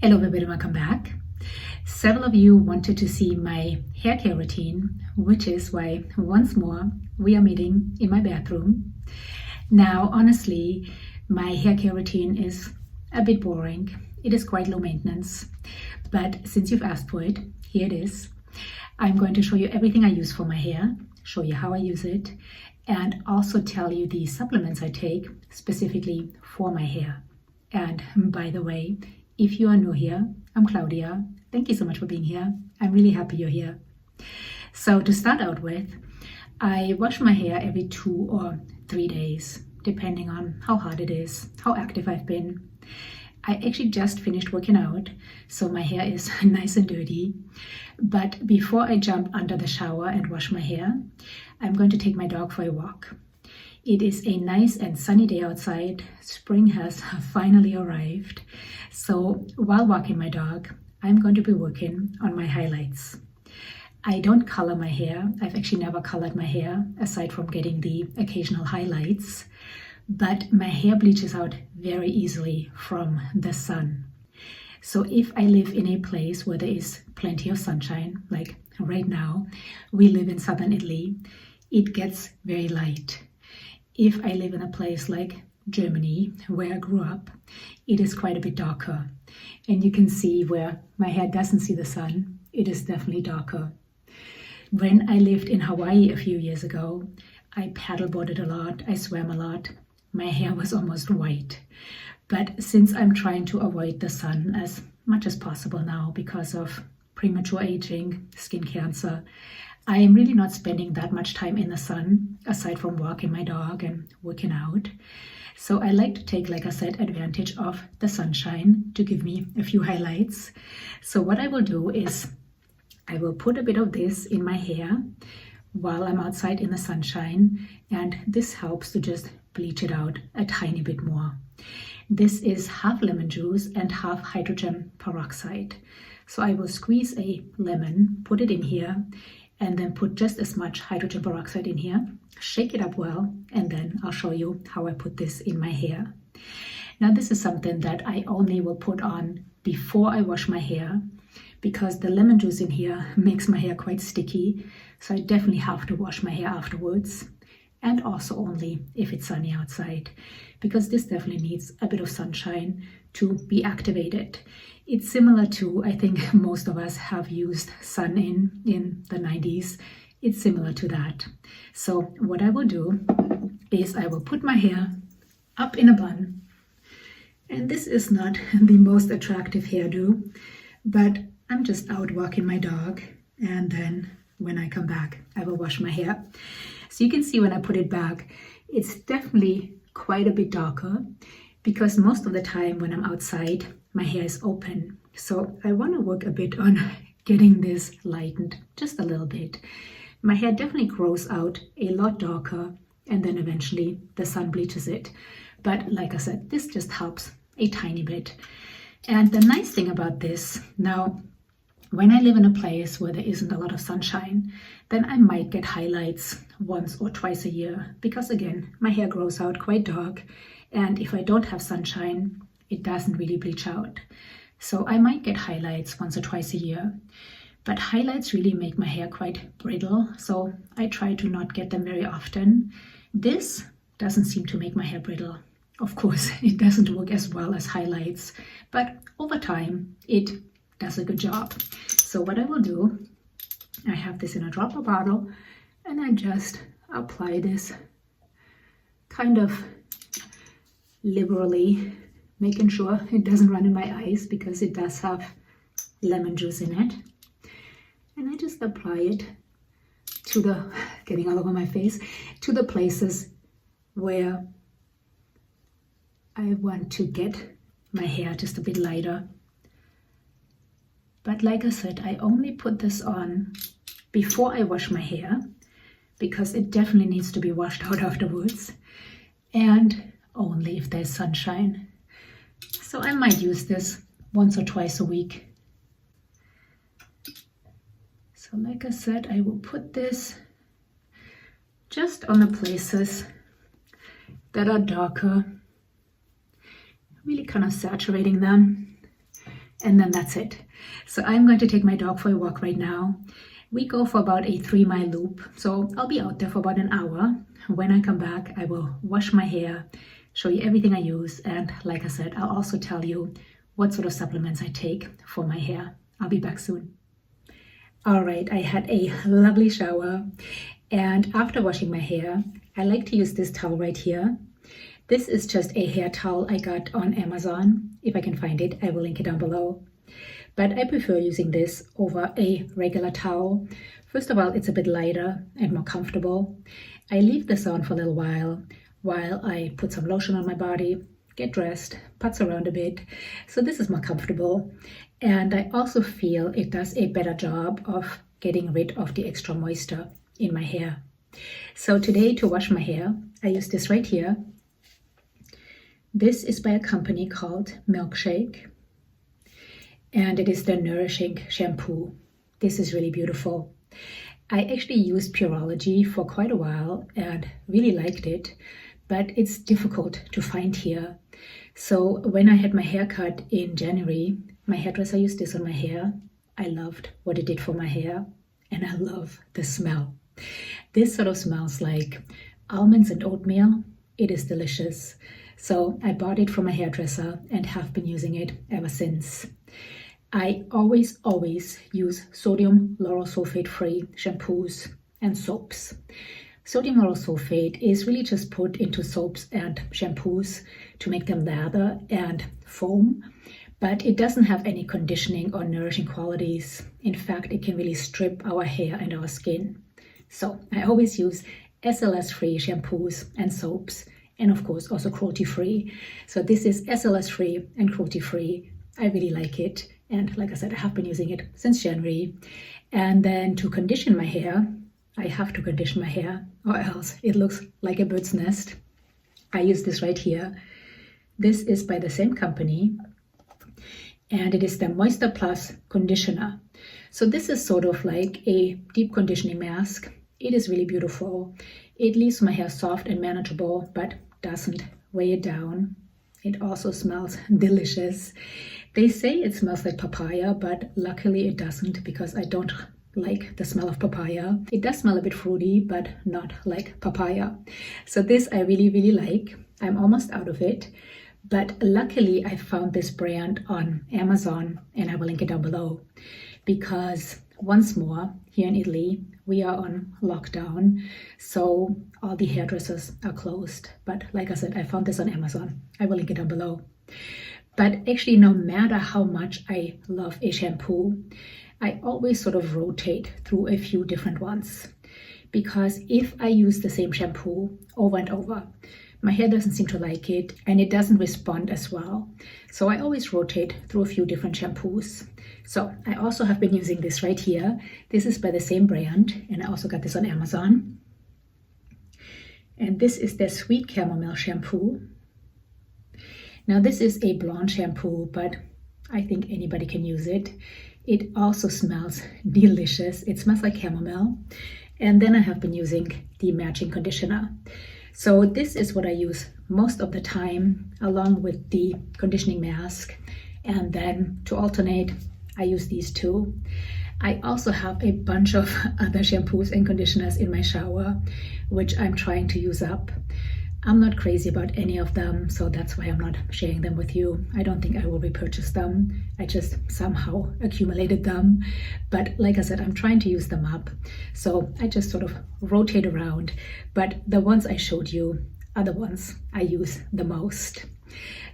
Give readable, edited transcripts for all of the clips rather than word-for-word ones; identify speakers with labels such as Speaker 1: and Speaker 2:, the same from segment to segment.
Speaker 1: Hello everybody, welcome back. Several of you wanted to see my hair care routine, which is why once more we are meeting in my bathroom. Now honestly, my hair care routine is a bit boring. It is quite low maintenance, but since you've asked for it, here it is. I'm going to show you everything I use for my hair, show you how I use it, and also tell you the supplements I take specifically for my hair. And by the way, if you are new here, I'm Claudia. Thank you so much for being here. I'm really happy you're here. So to start out with, I wash my hair every 2 or 3 days, depending on how hard it is, how active I've been. I actually just finished working out, so my hair is nice and dirty. But before I jump under the shower and wash my hair, I'm going to take my dog for a walk. It is a nice and sunny day outside. Spring has finally arrived. So while walking my dog, I'm going to be working on my highlights. I don't color my hair. I've actually never colored my hair aside from getting the occasional highlights. But my hair bleaches out very easily from the sun. So if I live in a place where there is plenty of sunshine, like right now, we live in southern Italy, it gets very light. If I live in a place like Germany, where I grew up, it is quite a bit darker. And you can see where my hair doesn't see the sun, it is definitely darker. When I lived in Hawaii a few years ago, I paddleboarded a lot, I swam a lot. My hair was almost white. But since I'm trying to avoid the sun as much as possible now because of premature aging, skin cancer, I am really not spending that much time in the sun, aside from walking my dog and working out. So I like to take, like I said, advantage of the sunshine to give me a few highlights. So what I will do is I will put a bit of this in my hair while I'm outside in the sunshine, and this helps to just bleach it out a tiny bit more. This is half lemon juice and half hydrogen peroxide. So I will squeeze a lemon, put it in here, and then put just as much hydrogen peroxide in here, shake it up well, and then I'll show you how I put this in my hair. Now this is something that I only will put on before I wash my hair, because the lemon juice in here makes my hair quite sticky, so I definitely have to wash my hair afterwards, and also only if it's sunny outside, because this definitely needs a bit of sunshine to be activated. It's similar to, I think most of us have used sun in the 90s. It's similar to that. So what I will do is I will put my hair up in a bun. And this is not the most attractive hairdo, but I'm just out walking my dog. And then when I come back, I will wash my hair. So you can see when I put it back, it's definitely quite a bit darker, because most of the time when I'm outside, my hair is open. So I want to work a bit on getting this lightened just a little bit. My hair definitely grows out a lot darker, and then eventually the sun bleaches it. But like I said, this just helps a tiny bit. And the nice thing about this, now when I live in a place where there isn't a lot of sunshine, then I might get highlights once or twice a year, because again, my hair grows out quite dark, and if I don't have sunshine, it doesn't really bleach out. So I might get highlights once or twice a year, but highlights really make my hair quite brittle, so I try to not get them very often. This doesn't seem to make my hair brittle. Of course, it doesn't work as well as highlights, but over time, it does a good job. So what I will do, I have this in a dropper bottle, and I just apply this kind of liberally, making sure it doesn't run in my eyes, because it does have lemon juice in it. And I just apply it to the, getting all over my face, to the places where I want to get my hair just a bit lighter. But like I said, I only put this on before I wash my hair, because it definitely needs to be washed out afterwards, and only if there's sunshine. So I might use this once or twice a week. So like I said, I will put this just on the places that are darker, really kind of saturating them. and then that's it. So I'm going to take my dog for a walk right now. We go for about a 3-mile loop, so I'll be out there for about an hour. When I come back, I will wash my hair, show you everything I use, and like I said, I'll also tell you what sort of supplements I take for my hair. I'll be back soon. All right, I had a lovely shower, and after washing my hair, I like to use this towel right here. This is just a hair towel I got on Amazon. If I can find it, I will link it down below. But I prefer using this over a regular towel. First of all, it's a bit lighter and more comfortable. I leave this on for a little while I put some lotion on my body, get dressed, putz around a bit. So this is more comfortable. And I also feel it does a better job of getting rid of the extra moisture in my hair. So today, to wash my hair, I use this right here. This is by a company called Milkshake, and it is the Nourishing shampoo. This is really beautiful. I actually used Pureology for quite a while and really liked it, but it's difficult to find here. So when I had my haircut in January, my hairdresser used this on my hair. I loved what it did for my hair, and I love the smell. This sort of smells like almonds and oatmeal. It is delicious. So I bought it from my hairdresser and have been using it ever since. I always use sodium lauryl sulfate free shampoos and soaps. Sodium lauryl sulfate is really just put into soaps and shampoos to make them lather and foam, but it doesn't have any conditioning or nourishing qualities. In fact, it can really strip our hair and our skin. So I always use SLS-free shampoos and soaps, and of course also cruelty-free. So this is SLS-free and cruelty-free. I really like it. And like I said, I have been using it since January. And then to condition my hair, I have to condition my hair or else it looks like a bird's nest. I use this right here. This is by the same company, and it is the Moisture Plus Conditioner. So this is sort of like a deep conditioning mask. It is really beautiful. It leaves my hair soft and manageable, but doesn't weigh it down. It also smells delicious. They say it smells like papaya, but luckily it doesn't, because I don't like the smell of papaya. It does smell a bit fruity, but not like papaya. So this I really like. I'm almost out of it, but luckily I found this brand on Amazon, and I will link it down below, because once more, here in Italy, we are on lockdown, so all the hairdressers are closed. But like I said, I found this on Amazon. I will link it down below. But actually, no matter how much I love a shampoo, I always sort of rotate through a few different ones. Because if I use the same shampoo over and over, my hair doesn't seem to like it, and it doesn't respond as well. So I always rotate through a few different shampoos. So I also have been using this right here. This is by the same brand, and I also got this on Amazon. And this is the Sweet Chamomile shampoo. Now this is a blonde shampoo, but I think anybody can use it. It also smells delicious. It smells like chamomile. And then I have been using the matching conditioner. So this is what I use most of the time, along with the conditioning mask. And then to alternate, I use these two. I also have a bunch of other shampoos and conditioners in my shower, which I'm trying to use up. I'm not crazy about any of them, so that's why I'm not sharing them with you. I don't think I will repurchase them. I just somehow accumulated them. But like I said, I'm trying to use them up. So I just sort of rotate around. But the ones I showed you are the ones I use the most.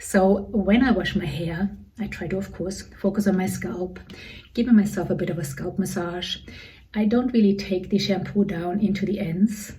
Speaker 1: So when I wash my hair, I try to, of course, focus on my scalp, giving myself a bit of a scalp massage. I don't really take the shampoo down into the ends.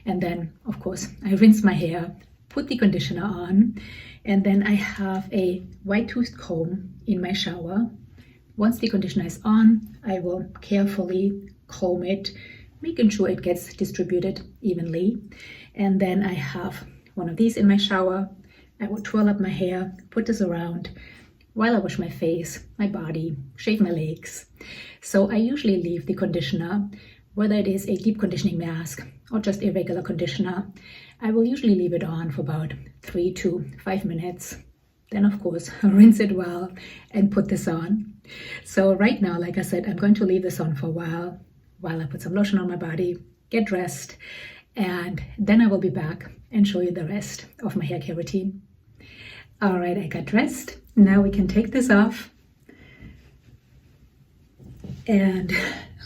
Speaker 1: And then, of course, I rinse my hair, put the conditioner on, and then I have a white-toothed comb in my shower. Once the conditioner is on, I will carefully comb it, making sure it gets distributed evenly. And then I have one of these in my shower. I will twirl up my hair, put this around while I wash my face, my body, shave my legs. So I usually leave the conditioner, whether it is a deep conditioning mask or just a regular conditioner, I will usually leave it on for about 3 to 5 minutes. then of course rinse it well and put this on. So right now, like I said, I'm going to leave this on for a while I put some lotion on my body, get dressed, and then I will be back and show you the rest of my hair care routine. All right, I got dressed. Now we can take this off. And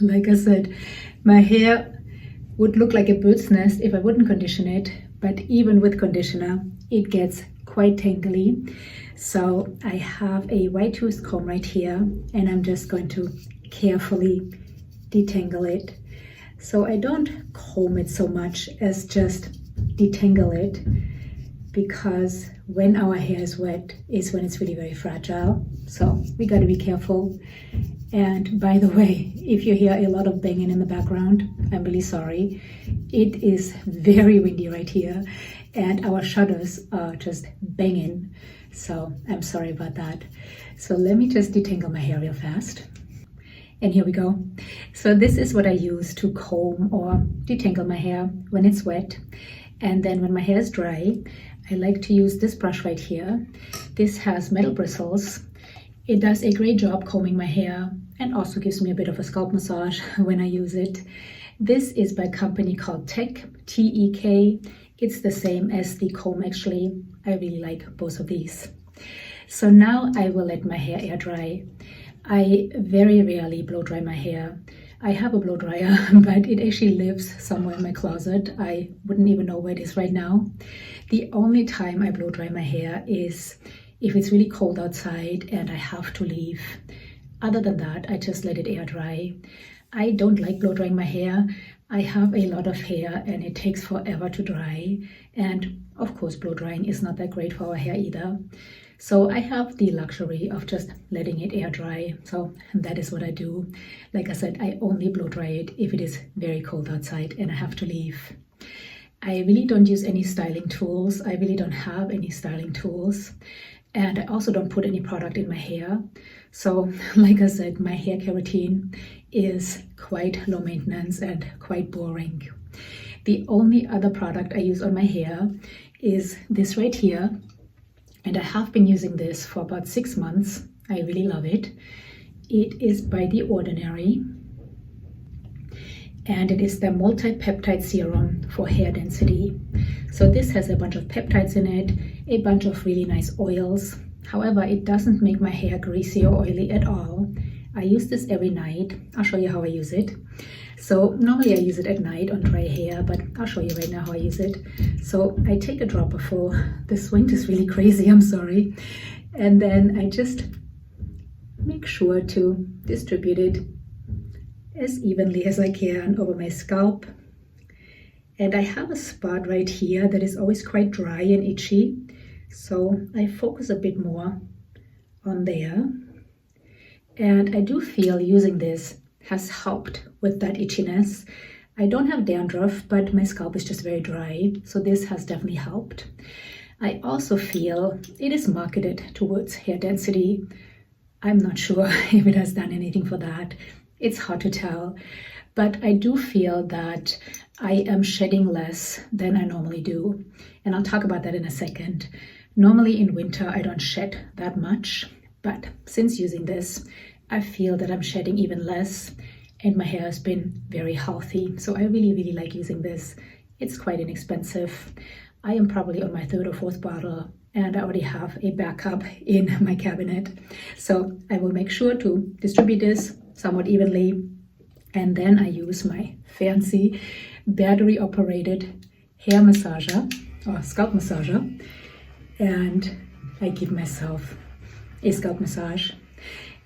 Speaker 1: like I said, my hair would look like a bird's nest if I wouldn't condition it, but even with conditioner, it gets quite tangly. So I have a white tooth comb right here, and I'm just going to carefully detangle it. So I don't comb it so much as just detangle it, because when our hair is wet is when it's really very fragile. So we got to be careful. And by the way, if you hear a lot of banging in the background, I'm really sorry. It is very windy right here, and our shutters are just banging. So I'm sorry about that. So let me just detangle my hair real fast. And here we go. So this is what I use to comb or detangle my hair when it's wet. And then when my hair is dry, I like to use this brush right here. This has metal bristles. It does a great job combing my hair and also gives me a bit of a scalp massage when I use it. This is by a company called Tek, T-E-K. It's the same as the comb actually. I really like both of these. So now I will let my hair air dry. I very rarely blow dry my hair. I have a blow dryer, but it actually lives somewhere in my closet. I wouldn't even know where it is right now. The only time I blow dry my hair is if it's really cold outside and I have to leave. Other than that, I just let it air dry. I don't like blow drying my hair. I have a lot of hair and it takes forever to dry. And of course, blow drying is not that great for our hair either. So I have the luxury of just letting it air dry. So that is what I do. Like I said, I only blow dry it if it is very cold outside and I have to leave. I really don't use any styling tools. I really don't have any styling tools. And I also don't put any product in my hair. So like I said, my hair care routine is quite low maintenance and quite boring. The only other product I use on my hair is this right here. And I have been using this for about 6 months. I really love it. It is by The Ordinary. And it is the multi-peptide serum for hair density. So this has a bunch of peptides in it, a bunch of really nice oils. However, it doesn't make my hair greasy or oily at all. I use this every night. I'll show you how I use it. So normally I use it at night on dry hair, but I'll show you right now how I use it. So I take a drop before. This wind is really crazy, I'm sorry. And then I just make sure to distribute it as evenly as I can over my scalp. And I have a spot right here that is always quite dry and itchy. So I focus a bit more on there. And I do feel using this has helped with that itchiness. I don't have dandruff, but my scalp is just very dry. So this has definitely helped. I also feel it is marketed towards hair density. I'm not sure if it has done anything for that. It's hard to tell. But I do feel that I am shedding less than I normally do. And I'll talk about that in a second. Normally in winter, I don't shed that much. But since using this, I feel that I'm shedding even less. And my hair has been very healthy. So I really, really like using this. It's quite inexpensive. I am probably on my 3rd or 4th bottle. And I already have a backup in my cabinet. So I will make sure to distribute this somewhat evenly. And then I use my fancy battery-operated hair massager or scalp massager. And I give myself a scalp massage.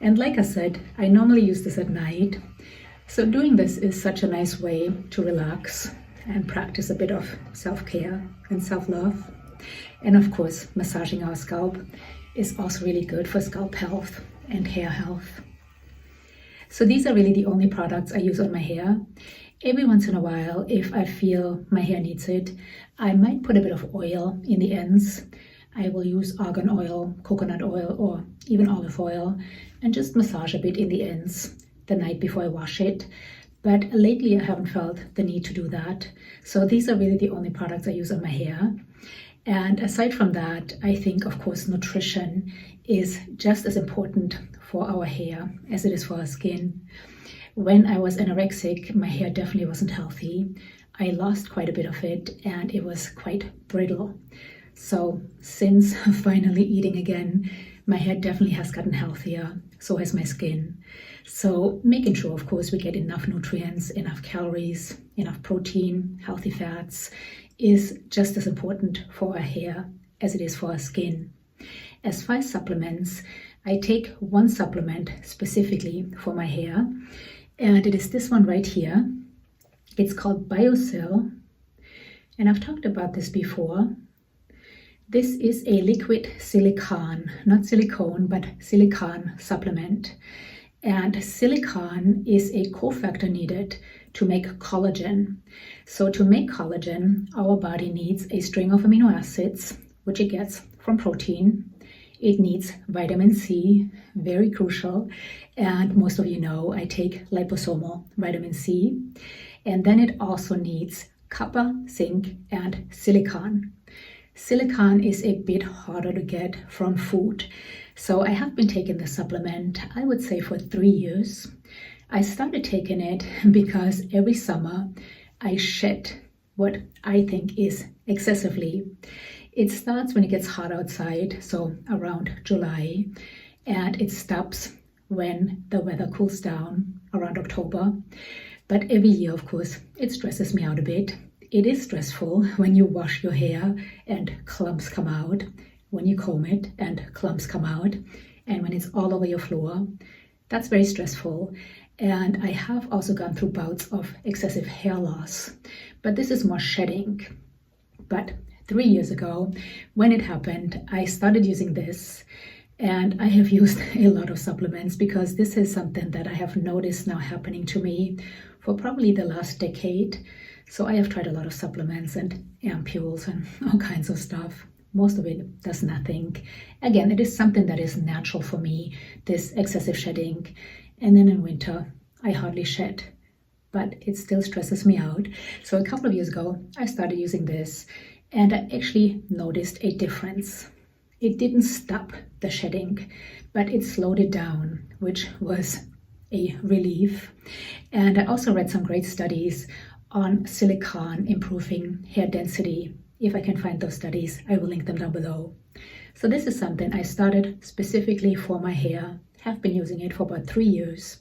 Speaker 1: And like I said, I normally use this at night. So doing this is such a nice way to relax and practice a bit of self-care and self-love. And of course, massaging our scalp is also really good for scalp health and hair health. So these are really the only products I use on my hair. Every once in a while, if I feel my hair needs it, I might put a bit of oil in the ends. I will use argan oil, coconut oil, or even olive oil, and just massage a bit in the ends the night before I wash it. But lately I haven't felt the need to do that. So these are really the only products I use on my hair. And aside from that, I think, of course, nutrition is just as important for our hair as it is for our skin. When I was anorexic, my hair definitely wasn't healthy. I lost quite a bit of it and it was quite brittle. So since finally eating again, my hair definitely has gotten healthier, so has my skin. So making sure, of course, we get enough nutrients, enough calories, enough protein, healthy fats is just as important for our hair as it is for our skin. As far as supplements, I take one supplement specifically for my hair, and it is this one right here. It's called Biosil, and I've talked about this before. This is a liquid silicone, not silicone, but silicone supplement. And silicone is a cofactor needed to make collagen. So to make collagen, our body needs a string of amino acids, which it gets from protein. It needs vitamin C, very crucial. And most of you know I take liposomal vitamin C. And then it also needs copper, zinc, and silicon. Silicon is a bit harder to get from food. So I have been taking the supplement, I would say, for 3 years. I started taking it because every summer I shed what I think is excessively. It starts when it gets hot outside, so around July, and it stops when the weather cools down around October. But every year, of course, it stresses me out a bit. It is stressful when you wash your hair and clumps come out, when you comb it and clumps come out, and when it's all over your floor. That's very stressful. And I have also gone through bouts of excessive hair loss, but this is more shedding. But 3 years ago, when it happened, I started using this, and I have used a lot of supplements because this is something that I have noticed now happening to me for probably the last decade. So I have tried a lot of supplements and ampules and all kinds of stuff. Most of it does nothing. Again, it is something that is natural for me, this excessive shedding. And then in winter, I hardly shed, but it still stresses me out. So a couple of years ago, I started using this, and I actually noticed a difference. It didn't stop the shedding, but it slowed it down, which was a relief. And I also read some great studies on silicone improving hair density. If I can find those studies, I will link them down below. So this is something I started specifically for my hair, have been using it for about 3 years.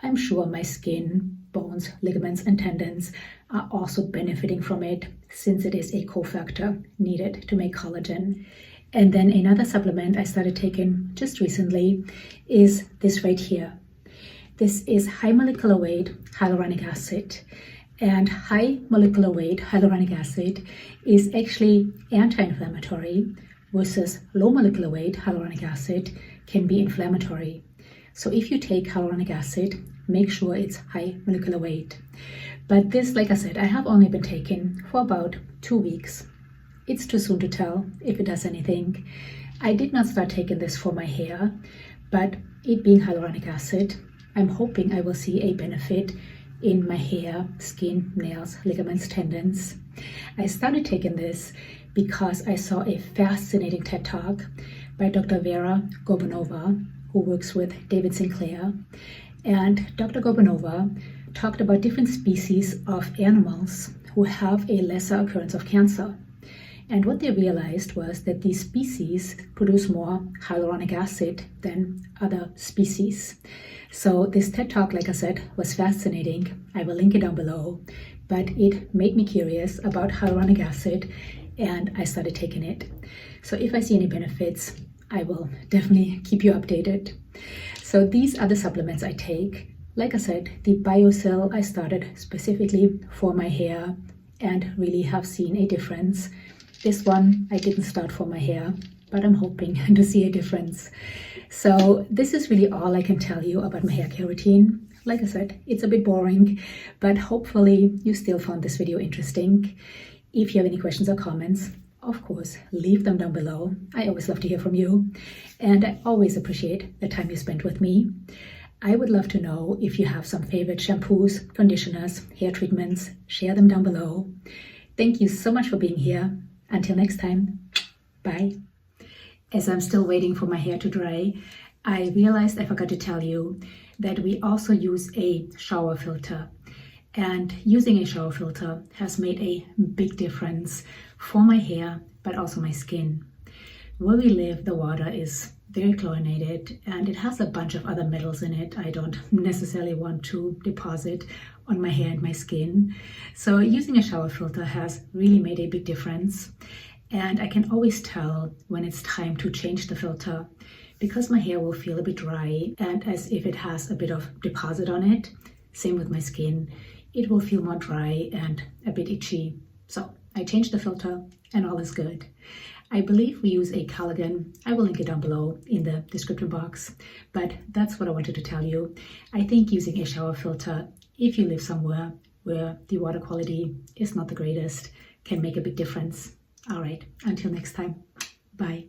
Speaker 1: I'm sure my skin, bones, ligaments, and tendons are also benefiting from it, since it is a cofactor needed to make collagen. And then another supplement I started taking just recently is this right here. This is high molecular weight hyaluronic acid. And high molecular weight hyaluronic acid is actually anti-inflammatory, versus low molecular weight hyaluronic acid can be inflammatory. So if you take hyaluronic acid, make sure it's high molecular weight. But this, like I said, I have only been taking for about 2 weeks. It's too soon to tell if it does anything. I did not start taking this for my hair, but it being hyaluronic acid, I'm hoping I will see a benefit in my hair, skin, nails, ligaments, tendons. I started taking this because I saw a fascinating TED Talk by Dr. Vera Gorbunova, who works with David Sinclair. And Dr. Gorbunova talked about different species of animals who have a lesser occurrence of cancer. And what they realized was that these species produce more hyaluronic acid than other species. So this TED Talk, like I said, was fascinating. I will link it down below, but it made me curious about hyaluronic acid, and I started taking it. So if I see any benefits, I will definitely keep you updated. So these are the supplements I take. Like I said, the Biosil I started specifically for my hair and really have seen a difference. This one I didn't start for my hair, but I'm hoping to see a difference. So this is really all I can tell you about my hair care routine. Like I said, it's a bit boring, but hopefully you still found this video interesting. If you have any questions or comments, of course, leave them down below. I always love to hear from you, and I always appreciate the time you spent with me. I would love to know if you have some favorite shampoos, conditioners, hair treatments. Share them down below. Thank you so much for being here. Until next time, bye. As I'm still waiting for my hair to dry, I realized I forgot to tell you that we also use a shower filter. And using a shower filter has made a big difference for my hair, but also my skin. Where we live, the water is very chlorinated and it has a bunch of other metals in it I don't necessarily want to deposit on my hair and my skin. So using a shower filter has really made a big difference. And I can always tell when it's time to change the filter because my hair will feel a bit dry and as if it has a bit of deposit on it. Same with my skin. It will feel more dry and a bit itchy. So I changed the filter and all is good. I believe we use a Caligan. I will link it down below in the description box, but that's what I wanted to tell you. I think using a shower filter, if you live somewhere where the water quality is not the greatest, can make a big difference. All right, until next time, bye.